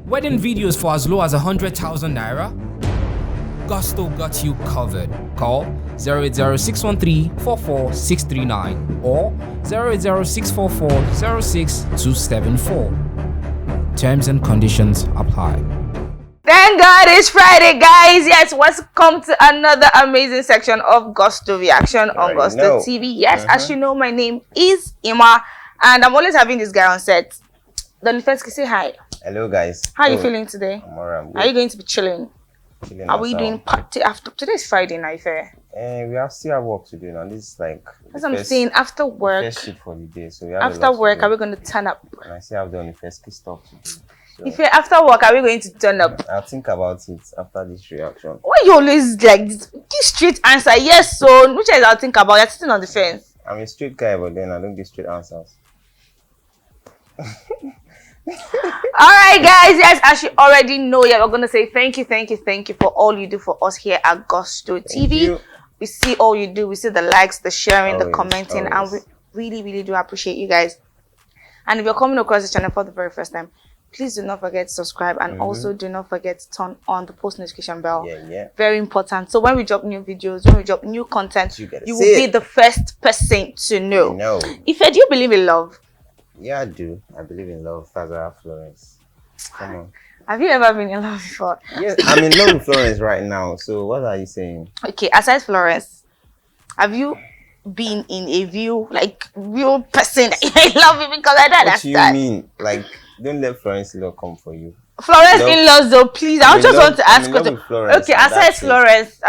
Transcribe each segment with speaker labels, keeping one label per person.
Speaker 1: Wedding videos for as low as 100,000 naira? Gusto got you covered. Call 080-613-44639 or 080-644-06274. Terms and conditions apply.
Speaker 2: Thank God it's Friday, guys. Yes, welcome to another amazing section of Gusto Reaction on Gusto TV. Yes, as you know, my name is Chioma, and I'm always having this guy on set. Then first, say hi.
Speaker 3: Hello, guys.
Speaker 2: How are you feeling today?
Speaker 3: I'm alright.
Speaker 2: Are you going to be chilling? Are we doing party after? Today's Friday night, fair.
Speaker 3: We still have work to do now. This is like
Speaker 2: that's what I'm saying. After work,
Speaker 3: first shoot for the day. So we have
Speaker 2: after work, are we going to turn up?
Speaker 3: And I still have done the first stuff to do. So
Speaker 2: if you're after work, are we going to turn up?
Speaker 3: I'll think about it after this reaction.
Speaker 2: Why you always like this straight answer? Yes, so which is I'll think about. You're sitting on the fence.
Speaker 3: I'm a straight guy, but then I don't give straight answers.
Speaker 2: Alright, guys, yes, as you already know, yeah, we're gonna say thank you for all you do for us here at Gusto TV. We see all you do, we see the likes, the sharing, the commenting, and we really do appreciate you guys. And if you're coming across the channel for the very first time, please do not forget to subscribe, and also do not forget to turn on the post notification bell. Very important. So when we drop new videos, when we drop new content, you will be the first person to know. If do you believe in love?
Speaker 3: Yeah, I do. I believe in love. Davido Florence. Come on.
Speaker 2: Have you ever been in love before?
Speaker 3: Yes, I'm in love with Florence right now. So what are you saying?
Speaker 2: Okay, aside Florence, have you been in a real person that you love you? Because I don't understand.
Speaker 3: What do you mean? Like, don't let Florence love come for you.
Speaker 2: Florence in-laws though, please. I just want to ask you. Okay, aside Florence,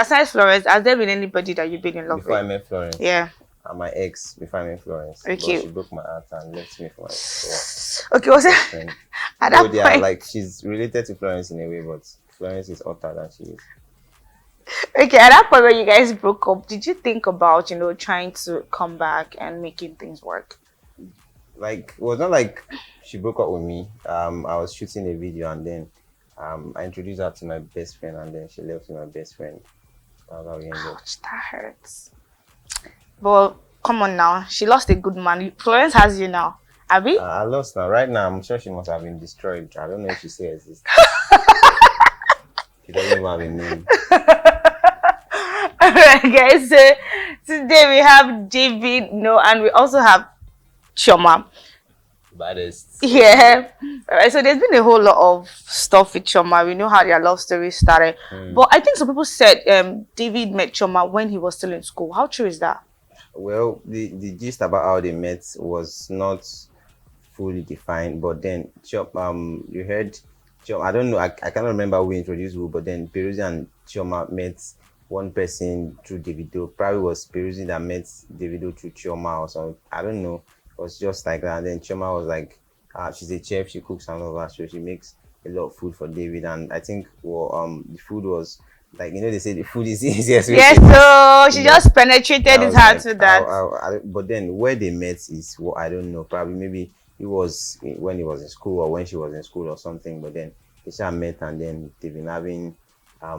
Speaker 2: has there been anybody that you've been in love with?
Speaker 3: Before I met Florence?
Speaker 2: Yeah.
Speaker 3: And my ex before I met Florence.
Speaker 2: Okay.
Speaker 3: But she broke my heart and left me for my
Speaker 2: okay, what's that? At that point,
Speaker 3: like she's related to Florence in a way, but Florence is hotter than she is.
Speaker 2: Okay, at that point when you guys broke up, did you think about, trying to come back and making things work?
Speaker 3: Like, it was not like she broke up with me. I was shooting a video and then I introduced her to my best friend and then she left with my best friend. That was how we ended.
Speaker 2: Ouch, that hurts. But come on now, she lost a good man. Florence has you now, Abby.
Speaker 3: I lost now. Right now, I'm sure she must have been destroyed. I don't know if she still exists. She doesn't even have a name.
Speaker 2: Alright, guys. So today we have David, and we also have Chioma.
Speaker 3: Baddest.
Speaker 2: Yeah. Alright, so there's been a whole lot of stuff with Chioma. We know how their love story started. But I think some people said David met Chioma when he was still in school. How true is that?
Speaker 3: Well, the gist about how they met was not fully defined, but then you heard Chioma, I don't know, I cannot remember who introduced who, but then Peruzzi and Chioma met one person through Davido. Probably was Peruzzi that met Davido through Chioma or something. I don't know. It was just like that. And then Chioma was like, she's a chef, she cooks and all that, so she makes a lot of food for David. And I think the food was like, they say the food is easiest.
Speaker 2: Yes, so she just penetrated his heart with that.
Speaker 3: But then where they met is what I don't know. Probably maybe it was when he was in school or when she was in school or something. But then they just met and then they've been having a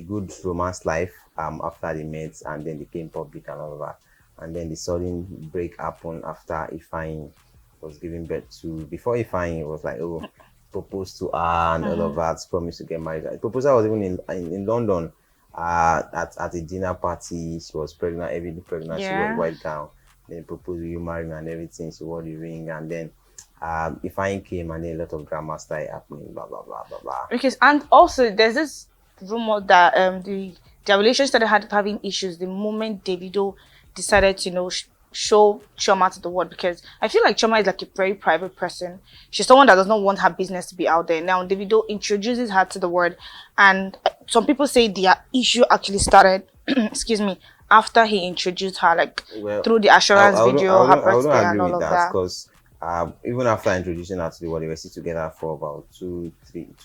Speaker 3: good romance life after they met, and then they came public and all of that. And then the sudden break happened after Ifeanyi was giving birth to. Before Ifeanyi was like, proposed to her and all of that, promised to get married. The proposal was even in London at a dinner party. She was pregnant, everything pregnant. She was white gown. Then proposed, "Will you marry me?" and everything. She wore the ring, and then Ifeanyi came, and then a lot of drama started happening. Blah blah blah blah blah.
Speaker 2: Because and also there's this rumor that their relationship started having issues the moment Davido decided to show Chioma to the world, because I feel like Chioma is like a very private person. She's someone that does not want her business to be out there. Now Davido introduces her to the world, and some people say their issue actually started excuse me, after he introduced her, through the assurance video, her birthday and all of that.
Speaker 3: Because even after introducing her to the world, they were still together for about 2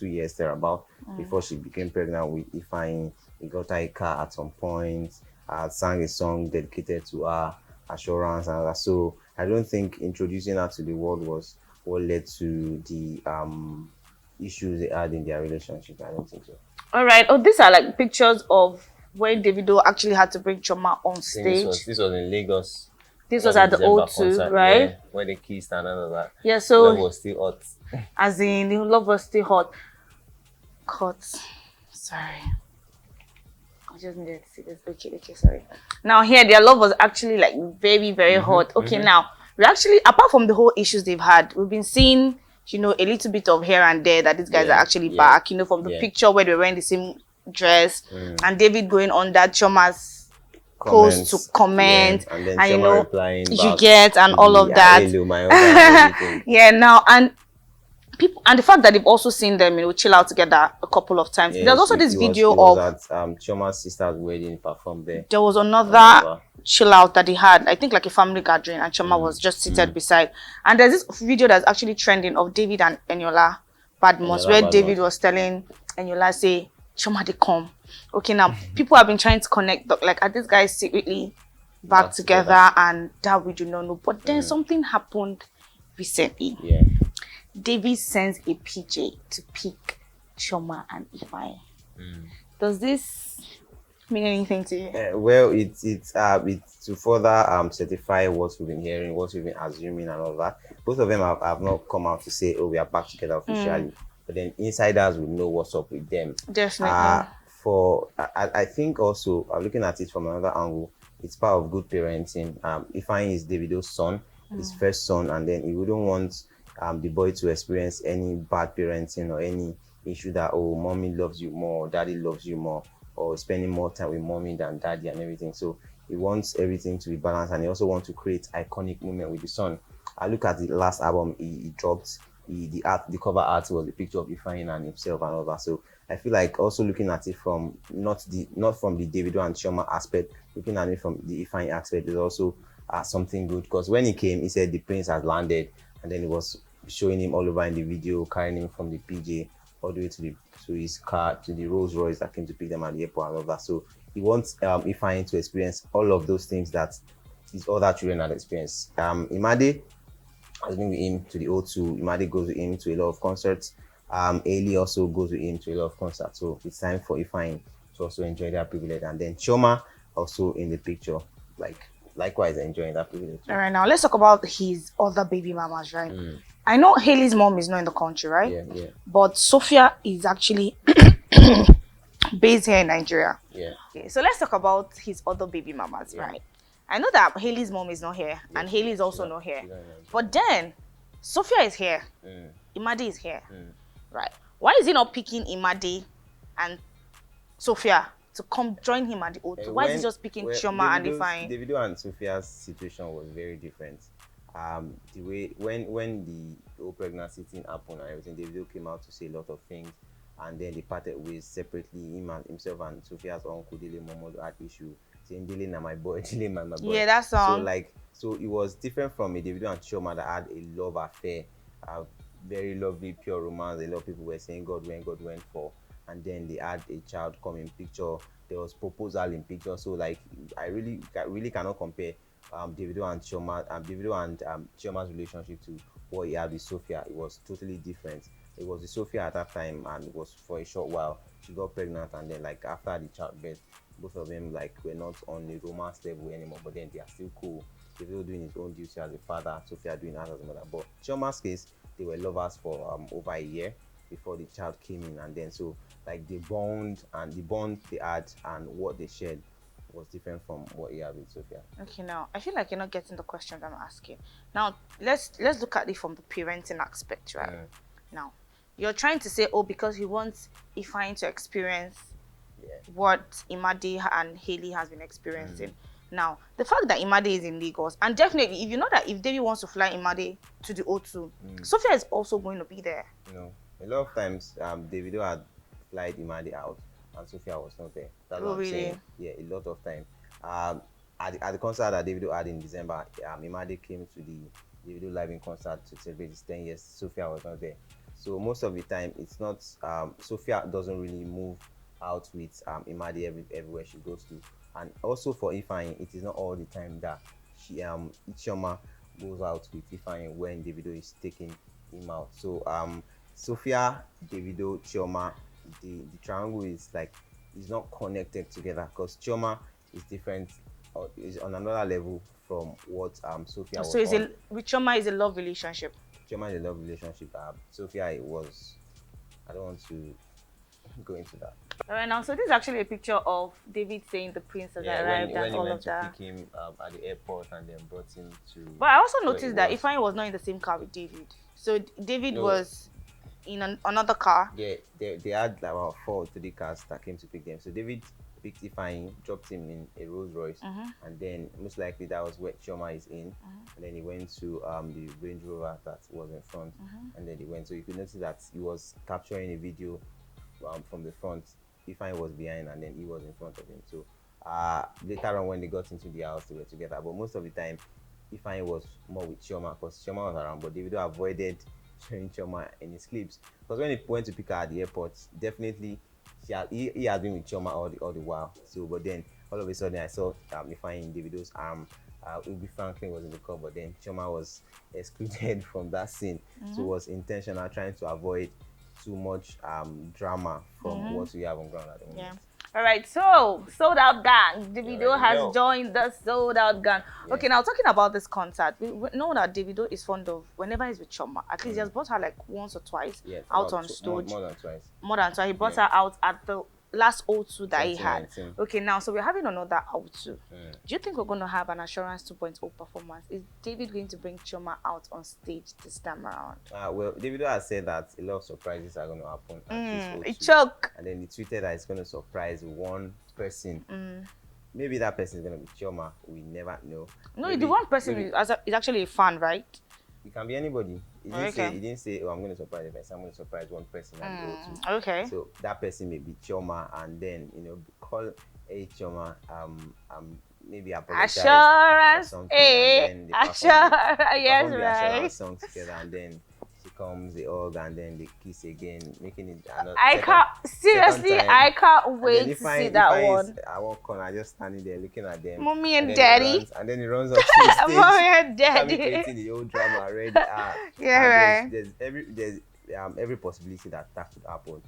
Speaker 3: years thereabout before she became pregnant with Ifeanyi. He got her a car at some point, sang a song dedicated to her, assurance and all that. So I don't think introducing her to the world was what led to the issues they had in their relationship. I don't think so.
Speaker 2: All right. Oh, these are like pictures of when Davido actually had to bring Chioma on stage.
Speaker 3: This was in Lagos.
Speaker 2: This was at the O2, right?
Speaker 3: Yeah, where they kissed and all of that.
Speaker 2: Yeah, so
Speaker 3: Love was still hot.
Speaker 2: as in the love was still hot. Cut. Sorry. I just needed to see this. Okay, sorry. Now here their love was actually like very, very hot. Okay, now we actually, apart from the whole issues they've had, we've been seeing, you know, a little bit of here and there that these guys are actually back, you know, from the picture where they're wearing the same dress and David going on that Chioma's post to comment
Speaker 3: and then
Speaker 2: and you
Speaker 3: Chioma
Speaker 2: know
Speaker 3: replying
Speaker 2: you
Speaker 3: back
Speaker 2: get and
Speaker 3: to
Speaker 2: all of that.
Speaker 3: Hello, my husband, and everything.
Speaker 2: Yeah, now and people and the fact that they've also seen them, you know, chill out together a couple of times. There's also this video
Speaker 3: was
Speaker 2: of
Speaker 3: at Chioma's sister's wedding, performed there.
Speaker 2: there was another chill out that they had, I think like a family gathering, and Chioma was just seated beside. And there's this video that's actually trending of David and Eniola Badmus, where David was telling Eniola, say, Chioma, they come. Okay, now people have been trying to connect, like, are these guys secretly back together? And that we do not know. But then something happened recently.
Speaker 3: Yeah.
Speaker 2: David sends a PJ to pick Chioma and Ifeanyi. Does this mean anything to you?
Speaker 3: Well, it's to further certify what we've been hearing, what we've been assuming, and all that. Both of them have not come out to say, "Oh, we are back together officially," but then insiders will know what's up with them.
Speaker 2: Definitely.
Speaker 3: I think also looking at it from another angle, it's part of good parenting. Ifeanyi is Davido's son, his first son, and then he wouldn't want the boy to experience any bad parenting or any issue that, oh, mommy loves you more, daddy loves you more, or spending more time with mommy than daddy and everything. So he wants everything to be balanced, and he also wants to create iconic moment with the son. I look at the last album he dropped. The cover art was a picture of Ifeanyi and himself and all that. So I feel like also looking at it from not from the Davido and Chioma aspect, looking at it from the Ifeanyi aspect is also something good, because when he came, he said the prince has landed, and then he was showing him all over in the video, carrying him from the PJ all the way to his car, to the Rolls Royce that came to pick them at the airport and all that. So he wants Ifeanyi to experience all of those things that his other children had experienced. Imade has been with him to the O2. Imade goes with him to a lot of concerts. Ailey also goes with him to a lot of concerts. So it's time for Ifeanyi to also enjoy that privilege. And then Chioma also in the picture, likewise enjoying that privilege.
Speaker 2: All right, now let's talk about his other baby mamas, right? I know Hailey's mom is not in the country, right?
Speaker 3: Yeah.
Speaker 2: But Sophia is actually based here in Nigeria.
Speaker 3: Yeah.
Speaker 2: Okay, so let's talk about his other baby mamas, right? I know that Hailey's mom is not here, and Hailey is also not here. But then Sophia is here. Imade is here. Right. Why is he not picking Imade and Sophia to come join him at the O2? Why is he just picking Chioma and Ifeanyi?
Speaker 3: Davido and Sophia's situation was very different. The way when the whole pregnancy thing happened and everything, Davido came out to say a lot of things, and then they parted ways separately. Himself and Sophia's uncle Dele Momodu had issue, saying Dele na my boy, Dele my boy.
Speaker 2: Yeah, that's all.
Speaker 3: So it was different from a Davido and Chioma that had a love affair, very lovely, pure romance. A lot of people were saying God went for, and then they had a child come in picture. There was proposal in picture. So I really cannot compare Davido and Chioma's relationship to what he had with Sophia. It was totally different. It was with Sophia at that time, and it was for a short while. She got pregnant, and then after the childbirth, both of them were not on the romance level anymore. But then they are still cool. Davido doing his own duty as a father, Sophia doing hers as a mother. But Chioma's case, they were lovers for over a year before the child came in, and then so the bond they had and what they shared was different from what he had with Sophia.
Speaker 2: Okay, now I feel like you're not getting the questions I'm asking. Now let's look at it from the parenting aspect, right? Now you're trying to say, oh, because he wants Ifeanyi to experience what Imade and Hailey has been experiencing. Now, the fact that Imade is in Lagos, and definitely, if you know that if David wants to fly Imade to the O2, Sophia is also going to be there.
Speaker 3: A lot of times, Davido had flied Imade out, and Sophia was not there. That's what I'm saying. Yeah, a lot of time. At the concert that Davido had in December, Imade came to the Davido live in concert to celebrate his 10 years. Sophia was not there. So most of the time, it's not. Sophia doesn't really move out with Imade everywhere she goes to. And also for Ifeanyi, it is not all the time that Chioma goes out with Ifeanyi when Davido is taking him out. So Sophia, Davido, Chioma, the triangle is not connected together, because Chioma is different, or is on another level from what Sophia was
Speaker 2: So is
Speaker 3: on.
Speaker 2: it with Chioma is a love relationship?
Speaker 3: Chioma is a love relationship. Sophia it was. I don't want to go into that.
Speaker 2: All right, now, so this is actually a picture of David saying the prince has arrived
Speaker 3: when
Speaker 2: and
Speaker 3: he
Speaker 2: all
Speaker 3: went
Speaker 2: of
Speaker 3: to
Speaker 2: that.
Speaker 3: pick him at the airport and then brought him to.
Speaker 2: But I also
Speaker 3: where
Speaker 2: noticed
Speaker 3: he
Speaker 2: that
Speaker 3: was.
Speaker 2: Ifeanyi was not in the same car with David. So David
Speaker 3: No.
Speaker 2: was in another car.
Speaker 3: Yeah, they had about 4 or 3 cars that came to pick them. So David picked Ifeanyi, dropped him in a Rolls Royce, and then most likely that was where Chioma is in. And then he went to the Range Rover that was in front, and then he went. So you could notice that he was capturing a video from the front. Ifeanyi was behind, and then he was in front of him. So later on, when they got into the house, they were together. But most of the time, Ifeanyi was more with Chioma because Chioma was around. But Davido avoided showing Chioma in his clips because when he went to pick her at the airport, definitely he had been with Chioma all the while. So, but then all of a sudden, I saw Ifeanyi in Davido's arm. Ubi Franklin was in the car, but then Chioma was excluded from that scene. So it was intentional, trying to avoid too much drama from what we have on ground at the moment.
Speaker 2: Yeah. All right, so sold out gang. Davido has joined the sold out gang. Yeah. Okay, now talking about this concert, we know that Davido is fond of whenever he's with Chioma. At least he has brought her like once or twice out on stage. More than twice. More than twice. He brought her out at the last O2 that he had. Okay, now so we're having another O2. Do you think we're going to have an Assurance 2.0 performance? Is David going to bring Chioma out on stage this time around?
Speaker 3: Well, Davido has said that a lot of surprises are going to happen at this O2.
Speaker 2: Choke.
Speaker 3: And then he tweeted that he's going to surprise one person. Maybe that person is going to be Chioma. We never know.
Speaker 2: No,
Speaker 3: maybe,
Speaker 2: the one person is actually a fan, right?
Speaker 3: It can be anybody. He didn't say, oh, I'm going to surprise the person. I'm going to surprise one person and go to.
Speaker 2: Okay.
Speaker 3: So that person may be Chioma, and then call Chioma, maybe apologize
Speaker 2: Assurance,
Speaker 3: or something, and then they
Speaker 2: Assurance, yes,
Speaker 3: the
Speaker 2: right.
Speaker 3: Assurance song together, and then she comes, they hug, and then they kiss again, making it another.
Speaker 2: I can't wait to see that one.
Speaker 3: I walk on, I just standing there looking at them.
Speaker 2: Mommy and daddy.
Speaker 3: And then he runs up to the stage.
Speaker 2: Mommy and daddy.
Speaker 3: Creating the old drama already.
Speaker 2: Yeah, right.
Speaker 3: There's every possibility that could happen.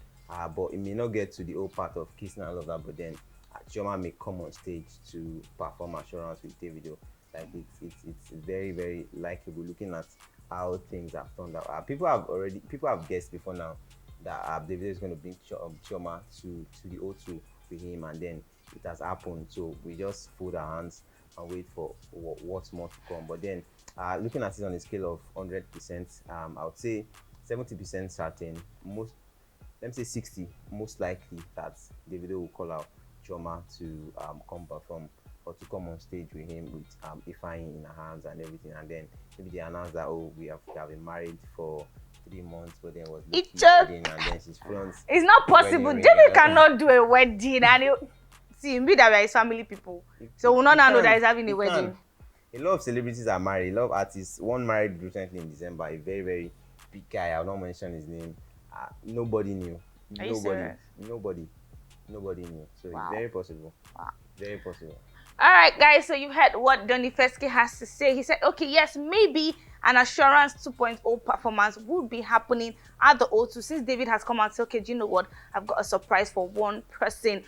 Speaker 3: But it may not get to the whole part of kissing and all of that. But then Chioma may come on stage to perform Assurance with Davido. Like it's very, very likely. We're looking at how things have turned out. People have guessed before now that Davido is going to bring Chioma to the O2 with him, and then it has happened. So we just fold our hands and wait for what's more to come. But then looking at it on a scale of 100%, I would say 70% certain. Let me say 60, most likely that Davido will call out Chioma to come perform or to come on stage with him with Ifeanyi in her hands and everything, and then maybe they announce that we have been married for 3 months, but then was wedding, and then she's front.
Speaker 2: It's not possible. David cannot do a wedding, and see, me that we are his family people, so we not know that he's having a wedding.
Speaker 3: A lot of celebrities are married. A lot of artists. One married recently in December. A very, very big guy. I'll not mention his name. Nobody knew. Nobody knew. So it's very possible. Wow. Very possible.
Speaker 2: All right, guys. So you heard what Donny Fesky has to say. He said, okay, yes, maybe an Assurance 2.0 performance would be happening at the O2 since David has come out and said, okay, do you know what? I've got a surprise for one person.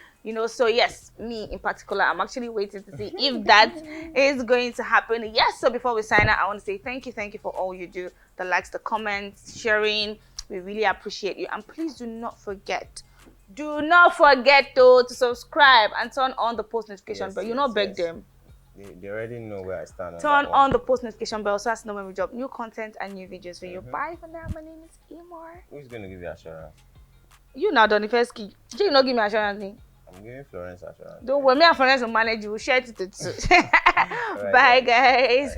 Speaker 2: So yes, me in particular, I'm actually waiting to see if that is going to happen. Yes, so before we sign out, I want to say thank you for all you do. The likes, the comments, sharing. We really appreciate you. And please do not forget to subscribe and turn on the post notification bell. You not beg them.
Speaker 3: They already know where I stand.
Speaker 2: Turn on the post notification bell so as to know when we drop new content and new videos for you. Bye for now. My name is Imor.
Speaker 3: Who's going to give you Assurance?
Speaker 2: You now, Donny Fesky. You not give me Assurance name?
Speaker 3: I'm giving Florence Assurance.
Speaker 2: Don't worry, me and Florence will manage you. We'll share it too. Bye, guys.